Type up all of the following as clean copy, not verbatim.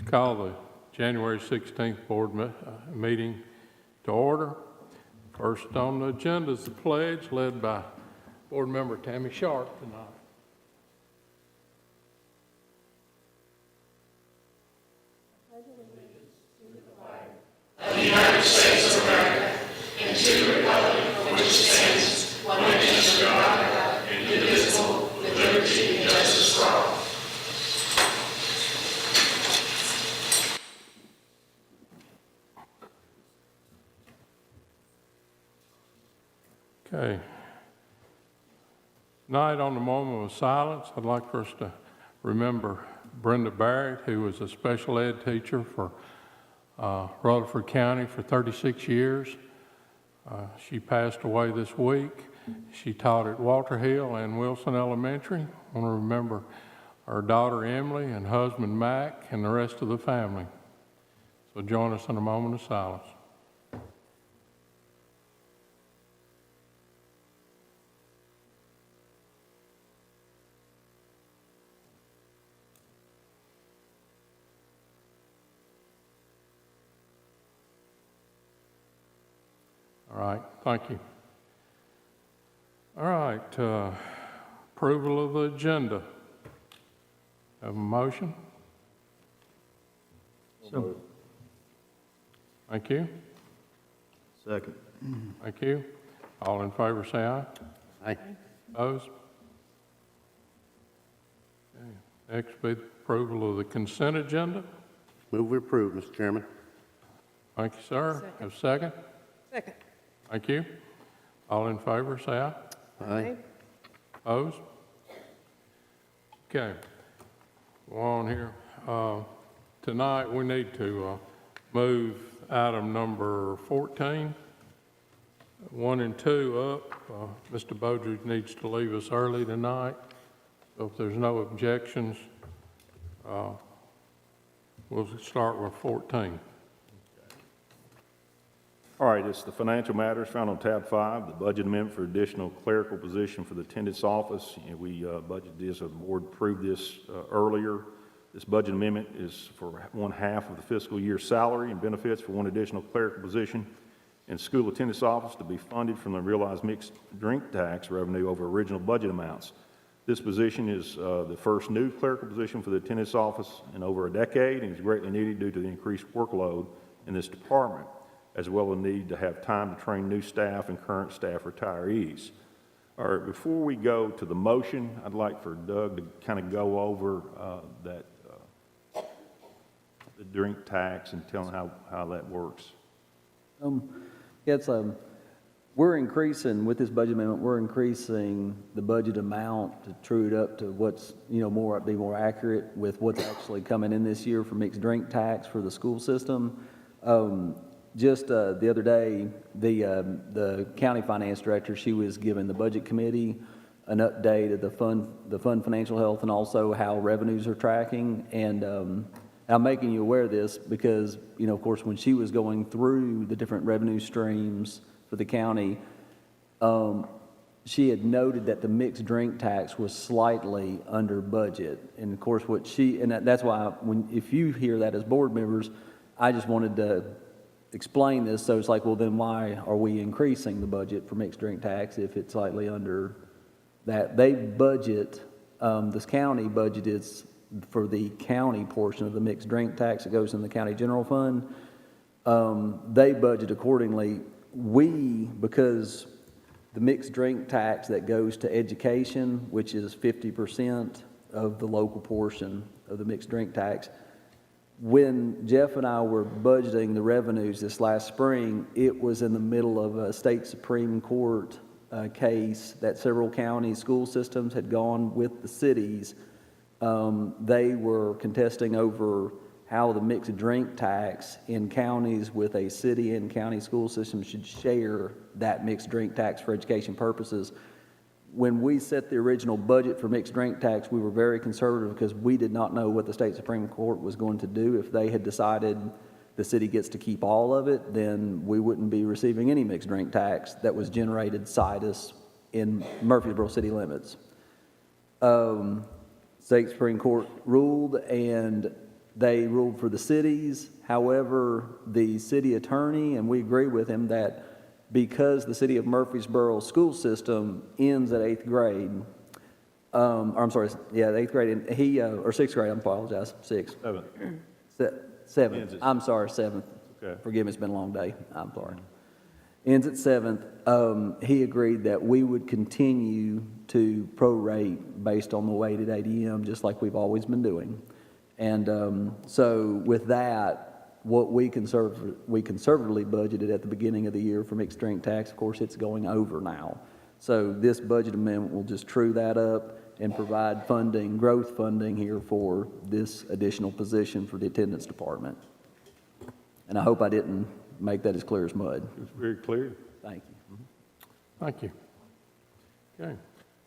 Call the January 16th board meeting to order. First on the agenda is the pledge led by Board Member Tammy Sharp tonight. Of the United States of America and to the republic for which it stands, one nation under God, indivisible, with liberty and justice for all. Okay. Tonight, on the moment of silence, I'd like for us to remember Brenda Barrett, who was a special ed teacher for Rutherford County for 36 years. She passed away this week. She taught at Walter Hill and Wilson Elementary. I want to remember her daughter Emily and husband Mac and the rest of the family. So join us in a moment of silence. All right, thank you. All right, approval of the agenda. Have a motion? So. Thank you. Second. Thank you. All in favor say aye. Aye. Opposed? Okay. Next be approval of the consent agenda. Move we approve, Mr. Chairman. Thank you, sir. Second. Have a second? Second. Thank you. All in favor say aye. Aye. Opposed? Okay. Go on here. Tonight we need to move item number 14, 1 and 2 up. Mr. Bodridge needs to leave us early tonight. So if there's no objections, we'll start with 14. All right, it's the financial matters found on tab 5, the budget amendment for additional clerical position for the attendance office. And we budgeted this, the board approved this earlier. This budget amendment is for 1/2 of the fiscal year salary and benefits for one additional clerical position in school attendance office to be funded from the realized mixed drink tax revenue over original budget amounts. This position is the first new clerical position for the attendance office in over a decade and is greatly needed due to the increased workload in this department, as well as the need to have time to train new staff and current staff retirees. All right, before we go to the motion, I'd like for Doug to kind of go over the drink tax and tell them how that works. We're increasing, with this budget amendment, we're increasing the budget amount to true it up to what's, be more accurate with what's actually coming in this year for mixed drink tax for the school system. Just the other day, the county finance director, she was giving the budget committee an update of the fund financial health and also how revenues are tracking. And I'm making you aware of this because, of course, when she was going through the different revenue streams for the county, she had noted that the mixed drink tax was slightly under budget. And of course, that's why if you hear that as board members, I just wanted to explain this. So it's like, well, then why are we increasing the budget for mixed drink tax if it's slightly under that? They budget, this county budget is for the county portion of the mixed drink tax that goes in the county general fund. They budget accordingly. Because the mixed drink tax that goes to education, which is 50% of the local portion of the mixed drink tax, when Jeff and I were budgeting the revenues this last spring, it was in the middle of a state Supreme Court case that several county school systems had gone with the cities. They were contesting over how the mixed drink tax in counties with a city and county school system should share that mixed drink tax for education purposes. When we set the original budget for mixed drink tax, we were very conservative because we did not know what the state Supreme Court was going to do. If they had decided the city gets to keep all of it, then we wouldn't be receiving any mixed drink tax that was generated situs in Murfreesboro city limits. State Supreme Court ruled, and They ruled for the cities. However, the city attorney, and we agree with him, that because the city of Murfreesboro school system ends at 8th grade, or I'm sorry, yeah, 8th grade, and he, or 6th grade, I apologize, 6th. 7th. Ends at- I'm sorry, 7th. Okay. Forgive me, it's been a long day. I'm sorry. Ends at 7th. He agreed that we would continue to prorate based on the weighted ADM, just like we've always been doing. And so with that, what we conservatively budgeted at the beginning of the year for mixed drink tax, of course, it's going over now. So this budget amendment will just true that up and provide funding, growth funding here for this additional position for the attendance department. And I hope I didn't make that as clear as mud. It's very clear. Thank you. Thank you. Okay.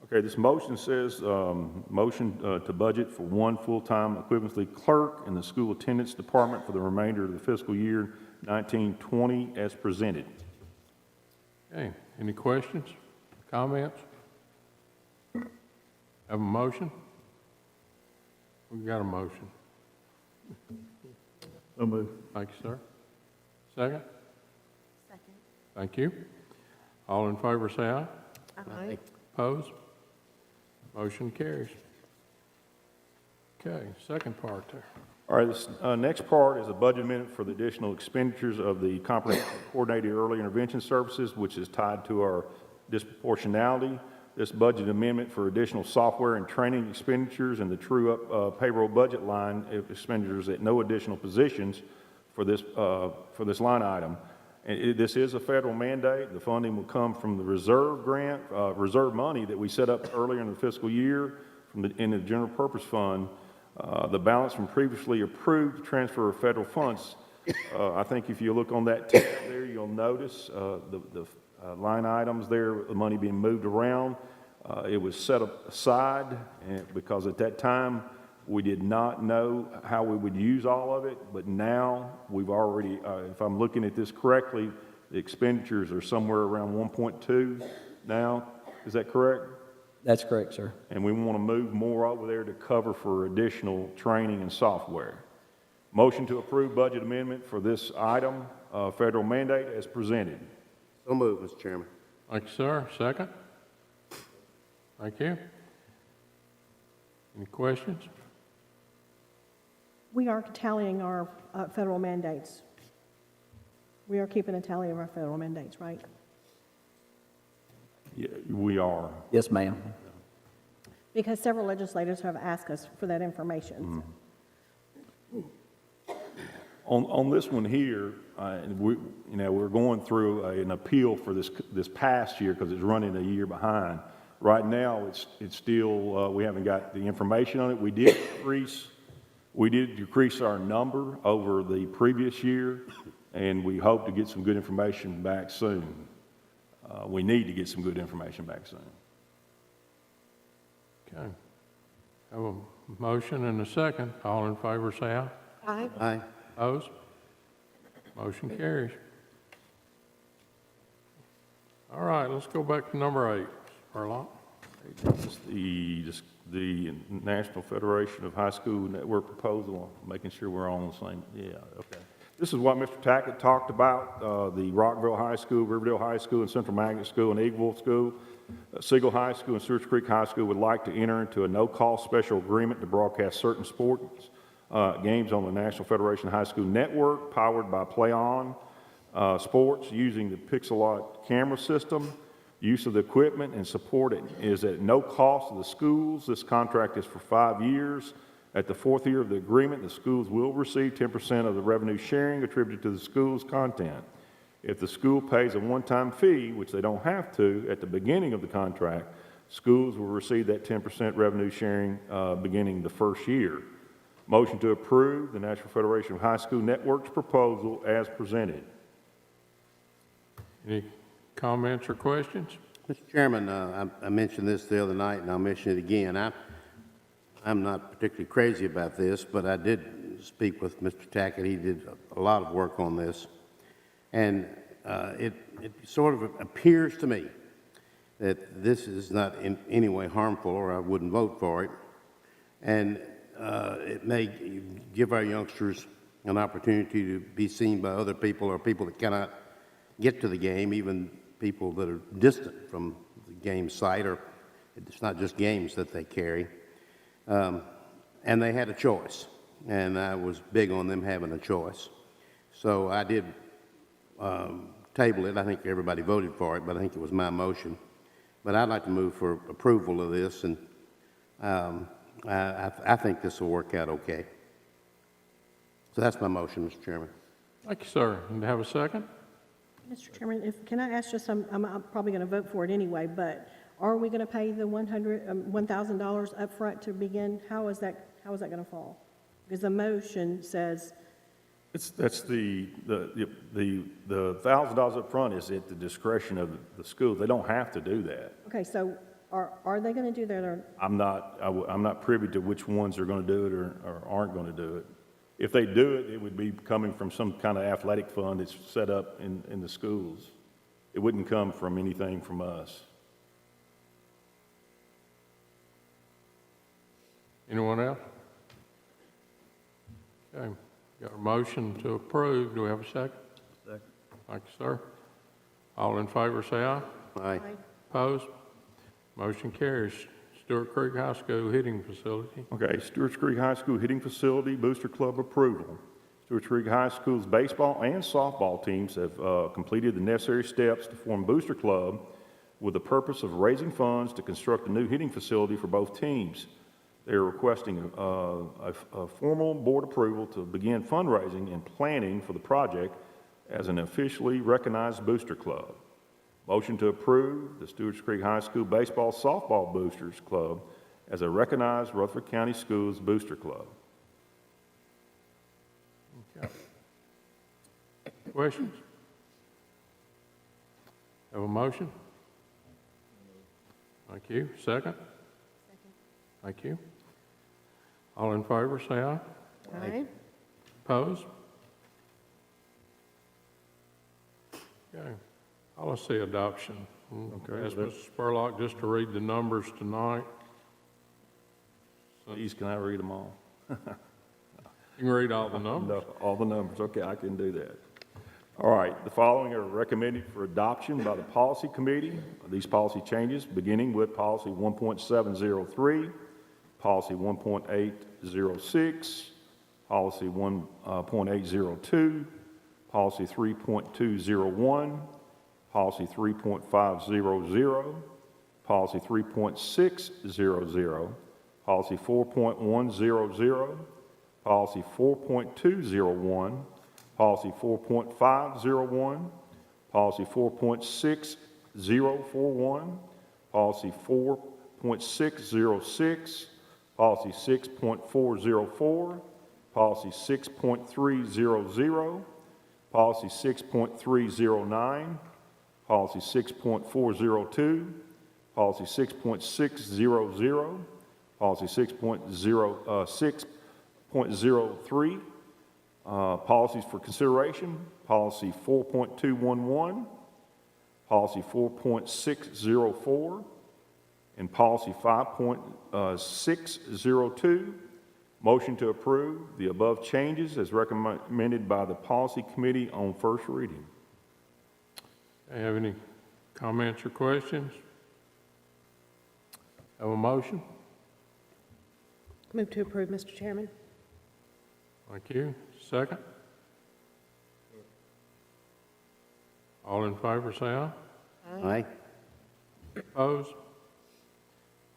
Okay, this motion says, motion to budget for one full-time equivalency clerk in the school attendance department for the remainder of the fiscal year 1920 as presented. Okay, any questions, comments? Have a motion? We've got a motion. So moved. Thank you, sir. Second? Second. Thank you. All in favor, say aye. Aye. Opposed? Motion carries. Okay, second part there. All right, this next part is a budget amendment for the additional expenditures of the comprehensive coordinated early intervention services, which is tied to our disproportionality. This budget amendment for additional software and training expenditures and the true-up payroll budget line expenditures at no additional positions for this line item. And this is a federal mandate. The funding will come from the reserve grant, reserve money that we set up earlier in the fiscal year in the general purpose fund. The balance from previously approved transfer of federal funds. I think if you look on that tab there, you'll notice the line items there, the money being moved around. It was set aside because at that time we did not know how we would use all of it, but now we've already, if I'm looking at this correctly, the expenditures are somewhere around 1.2 now. Is that correct? That's correct, sir. And we want to move more over there to cover for additional training and software. Motion to approve budget amendment for this item, federal mandate, as presented. So moved, Mr. Chairman. Thank you, sir. Second? Thank you. Any questions? We are tallying our federal mandates. We are keeping a tally of our federal mandates, right? Yeah, we are. Yes, ma'am. Because several legislators have asked us for that information. On this one here, we're going through an appeal for this past year because it's running a year behind. Right now, it's still, we haven't got the information on it. We did decrease our number over the previous year, and we hope to get some good information back soon. We need to get some good information back soon. Okay. Have a motion and a second. All in favor, say aye. Aye. Aye. Opposed? Motion carries. All right, let's go back to number 8. Spurlock. This is the National Federation of High School Network proposal, making sure we're all on the same, yeah, okay. This is what Mr. Tackett talked about, the Rockville High School, Riverdale High School, and Central Magnet School, and Eagleville School. Siegel High School and Stewart's Creek High School would like to enter into a no-cost special agreement to broadcast certain sports games on the National Federation High School Network, powered by Play On Sports, using the Pixelot camera system. Use of the equipment and support is at no cost to the schools. This contract is for 5 years. At the 4th year of the agreement, the schools will receive 10% of the revenue sharing attributed to the school's content. If the school pays a one-time fee, which they don't have to at the beginning of the contract, schools will receive that 10% revenue sharing beginning the first year. Motion to approve the National Federation of High School Networks proposal as presented. Any comments or questions? Mr. Chairman, I mentioned this the other night, and I'll mention it again. I'm not particularly crazy about this, but I did speak with Mr. Tackett. He did a lot of work on this. And it sort of appears to me that this is not in any way harmful, or I wouldn't vote for it. And it may give our youngsters an opportunity to be seen by other people or people that cannot get to the game, even people that are distant from the game site, or it's not just games that they carry. And they had a choice, and I was big on them having a choice. So I did table it. I think everybody voted for it, but I think it was my motion. But I'd like to move for approval of this, and I think this will work out okay. So that's my motion, Mr. Chairman. Thank you, sir. And have a second? Mr. Chairman, can I ask just, I'm probably going to vote for it anyway, but are we going to pay the $1,000 up front to begin? How is that going to fall? Because the motion says, That's the $1,000 up front is at the discretion of the school. They don't have to do that. okay, so are they going to do that, or, I'm not privy to which ones are going to do it or aren't going to do it. If they do it, it would be coming from some kind of athletic fund that's set up in the schools. It wouldn't come from anything from us. Anyone else? Okay, got a motion to approve. Do we have a second? Second. Thank you, sir. All in favor, say aye. Aye. Opposed? Motion carries. Stewart Creek High School hitting facility. Okay, Stewart's Creek High School hitting facility booster club approval. Stewart's Creek High School's baseball and softball teams have completed the necessary steps to form booster club with the purpose of raising funds to construct a new hitting facility for both teams. They are requesting a formal board approval to begin fundraising and planning for the project as an officially recognized booster club. Motion to approve the Stewart's Creek High School Baseball Softball Boosters Club as a recognized Rutherford County Schools Booster Club. Okay. Questions? Have a motion? Thank you. Second? Thank you. All in favor, say aye. aye? Opposed? Okay. Policy adoption. Okay, Ask Mr. Spurlock just to read the numbers tonight. Please, can I read them all? You can read all the numbers. No, all the numbers. Okay, I can do that. All right, the following are recommended for adoption by the Policy Committee. These policy changes, beginning with Policy 1.703, Policy 1.806, Policy 1.802, Policy 3.201, Policy 3.500, Policy 3.600, Policy 4.100, Policy 4.201, Policy 4.501, Policy 4.6041, Policy 4.606, Policy 6.404, Policy 6.300, Policy 6.309, Policy 6.402, Policy 6.600, Policy 6.03, policies for consideration, Policy 4.211, Policy 4.604, and Policy 5.602. Motion to approve the above changes as recommended by the Policy Committee on first reading. Have any comments or questions? Have a motion? Move to approve, Mr. Chairman. Thank you. Second? All in favor, say aye. Aye. Opposed?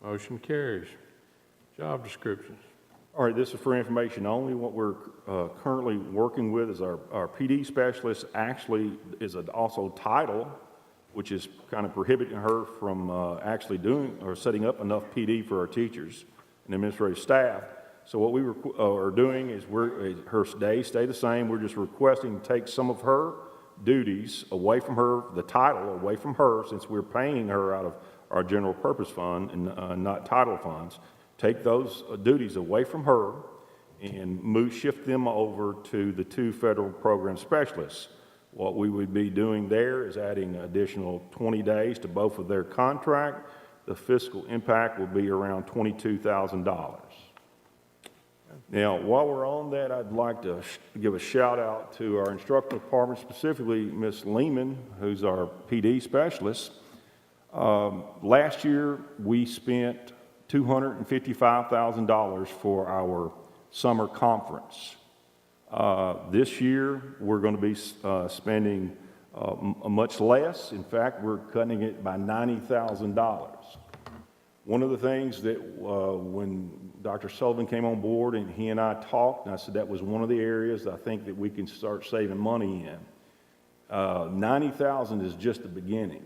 Motion carries. Job descriptions. All right, this is for information only. What we're currently working with is our PD specialist actually is also title, which is kind of prohibiting her from actually doing or setting up enough PD for our teachers and administrative staff. So what we are doing is her days stay the same. We're just requesting to take some of her duties away from her, the title away from her, since we're paying her out of our general purpose fund and not title funds. Take those duties away from her and shift them over to the two federal program specialists. What we would be doing there is adding an additional 20 days to both of their contract. The fiscal impact will be around $22,000. Now, while we're on that, I'd like to give a shout out to our instructional department, specifically Ms. Lehman, who's our PD specialist. Last year, we spent $255,000 for our summer conference. This year, we're going to be spending much less. In fact, we're cutting it by $90,000. One of the things that when Dr. Sullivan came on board and he and I talked, and I said that was one of the areas I think that we can start saving money in. $90,000 is just the beginning.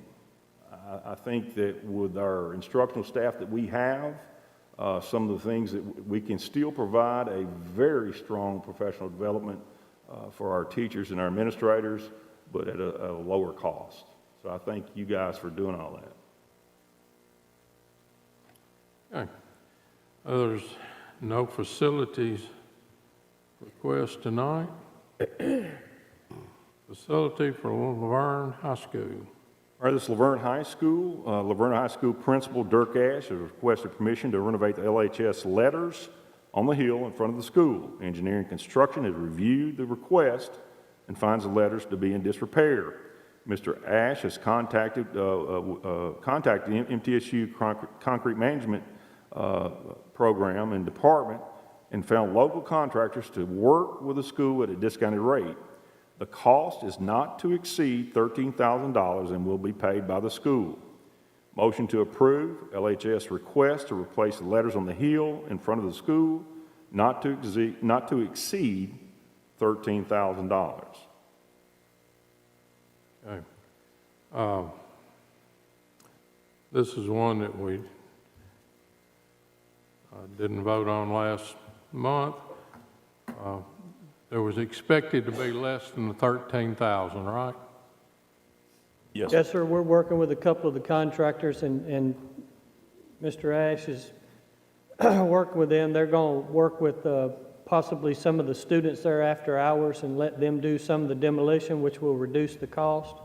I think that with our instructional staff that we have, some of the things that we can still provide a very strong professional development for our teachers and our administrators, but at a lower cost. So I thank you guys for doing all that. Okay. There's no facilities request tonight. Facility for Laverne High School. All right, this is Laverne High School. Laverne High School Principal Dirk Ash has requested permission to renovate the LHS letters on the hill in front of the school. Engineering Construction has reviewed the request and finds the letters to be in disrepair. Mr. Ash has contacted the MTSU Concrete Management Program and Department and found local contractors to work with the school at a discounted rate. The cost is not to exceed $13,000 and will be paid by the school. Motion to approve LHS request to replace the letters on the hill in front of the school, not to exceed $13,000. Okay. This is one that we didn't vote on last month. It was expected to be less than the 13,000, right? Yes. Yes, sir. We're working with a couple of the contractors, and Mr. Ash is working with them. They're going to work with possibly some of the students there after hours and let them do some of the demolition, which will reduce the cost.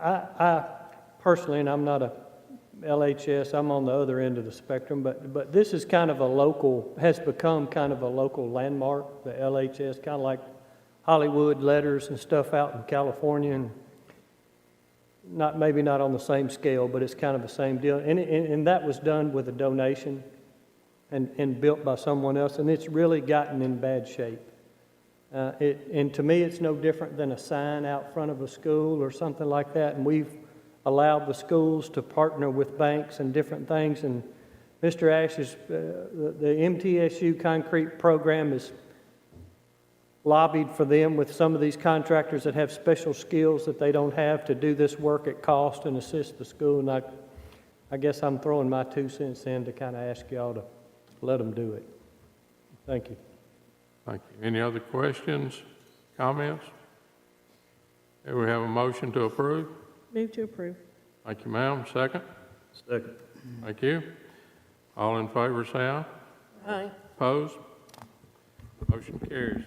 I personally, and I'm not a LHS, I'm on the other end of the spectrum, but this is kind of a local, has become kind of a local landmark, the LHS, kind of like Hollywood letters and stuff out in California, and maybe not on the same scale, but it's kind of the same deal. And that was done with a donation and built by someone else, and it's really gotten in bad shape. And to me, it's no different than a sign out front of a school or something like that, and we've allowed the schools to partner with banks and different things, and Mr. Ash's, the MTSU concrete program is lobbied for them with some of these contractors that have special skills that they don't have to do this work at cost and assist the school, and I guess I'm throwing my 2 cents in to kind of ask y'all to let them do it. Thank you. Thank you. Any other questions, comments? Okay, we have a motion to approve. Move to approve. Thank you, ma'am. Second? Second. Thank you. All in favor, say aye. Aye. Opposed? Motion carries.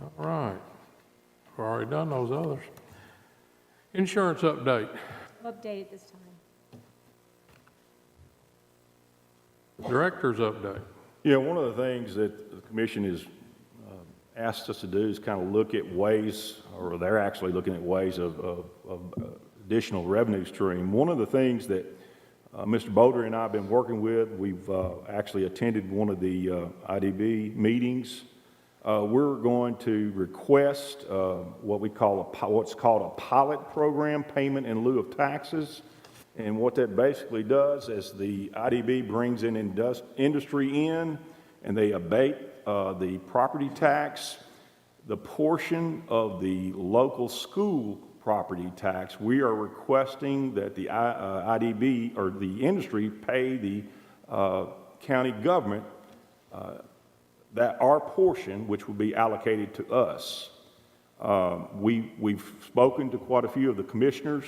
All right. We've already done those others. Insurance update. Update at this time. Director's update. Yeah, one of the things that the commission has asked us to do is kind of look at ways, or they're actually looking at ways of additional revenue stream. One of the things that Mr. Boulder and I have been working with, we've actually attended one of the IDB meetings. We're going to request what's called a pilot program, payment in lieu of taxes. And what that basically does is the IDB brings in industry in, and they abate the property tax, the portion of the local school property tax. We are requesting that the IDB or the industry pay the county government that our portion, which will be allocated to us. We've spoken to quite a few of the commissioners.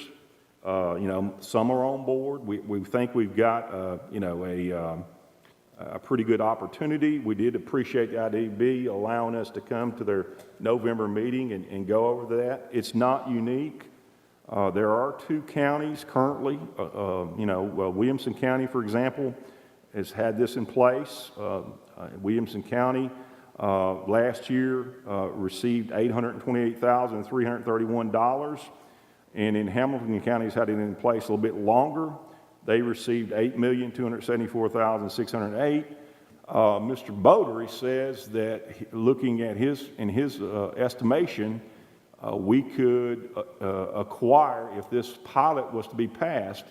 Some are on board. We think we've got, a pretty good opportunity. We did appreciate the IDB allowing us to come to their November meeting and go over that. It's not unique. There are two counties currently, Williamson County, for example, has had this in place. Williamson County last year received $828,331, and in Hamilton County's had it in place a little bit longer. They received $8,274,608. Mr. Bodery says that looking at his estimation, we could acquire, if this pilot was to be passed,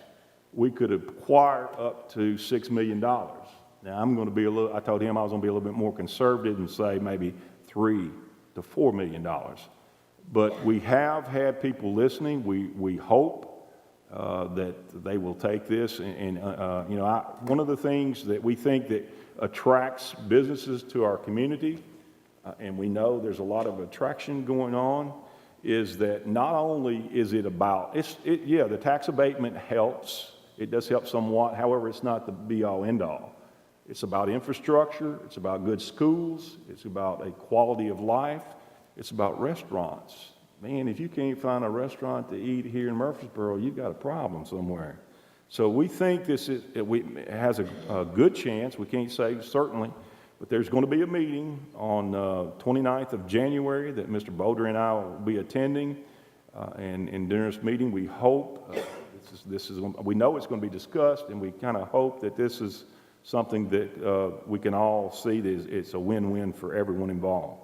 we could acquire up to $6 million. Now, I told him I was going to be a little bit more conservative and say maybe $3 to $4 million. But we have had people listening. We hope that they will take this. One of the things that we think that attracts businesses to our community, and we know there's a lot of attraction going on, is that not only is it about, the tax abatement helps. It does help somewhat. However, it's not the be-all, end-all. It's about infrastructure. It's about good schools. It's about a quality of life. It's about restaurants. Man, if you can't find a restaurant to eat here in Murfreesboro, you've got a problem somewhere. So we think it has a good chance. We can't say certainly, but there's going to be a meeting on 29th of January that Mr. Bodery and I will be attending. And during this meeting, we hope, we know it's going to be discussed, and we kind of hope that this is something that we can all see that it's a win-win for everyone involved.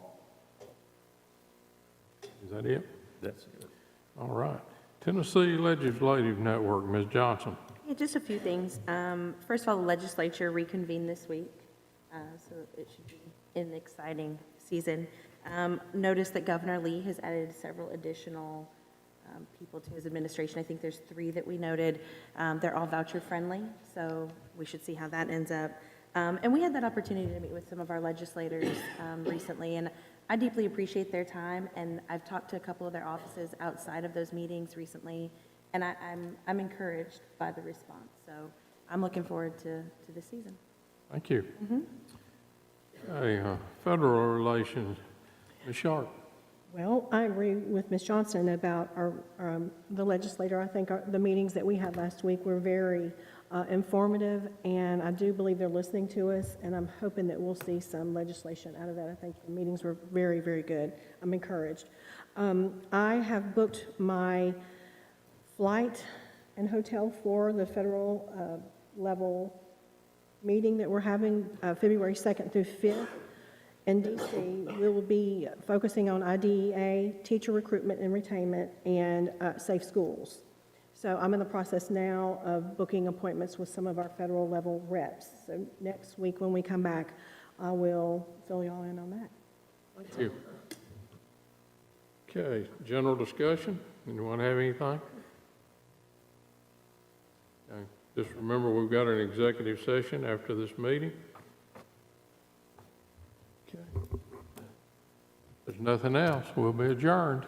Is that it? That's it. All right. Tennessee Legislative Network, Ms. Johnson. Yeah, just a few things. First of all, the legislature reconvened this week, so it should be an exciting season. Notice that Governor Lee has added several additional people to his administration. I think there's 3 that we noted. They're all voucher friendly, so we should see how that ends up. And we had that opportunity to meet with some of our legislators recently, and I deeply appreciate their time, and I've talked to a couple of their offices outside of those meetings recently, and I'm encouraged by the response. So I'm looking forward to the season. Thank you. Okay, federal relations, Ms. Sharp. Well, I agree with Ms. Johnson about the legislator. I think the meetings that we had last week were very informative, and I do believe they're listening to us, and I'm hoping that we'll see some legislation out of that. I think the meetings were very, very good. I'm encouraged. I have booked my flight and hotel for the federal level meeting that we're having February 2nd through 5th. In D.C., we will be focusing on IDEA, teacher recruitment and retainment, and safe schools. So I'm in the process now of booking appointments with some of our federal level reps. So next week when we come back, I will fill you all in on that. Thank you. Okay, general discussion. Anyone have anything? Okay. Just remember, we've got an executive session after this meeting. Okay. There's nothing else. We'll be adjourned.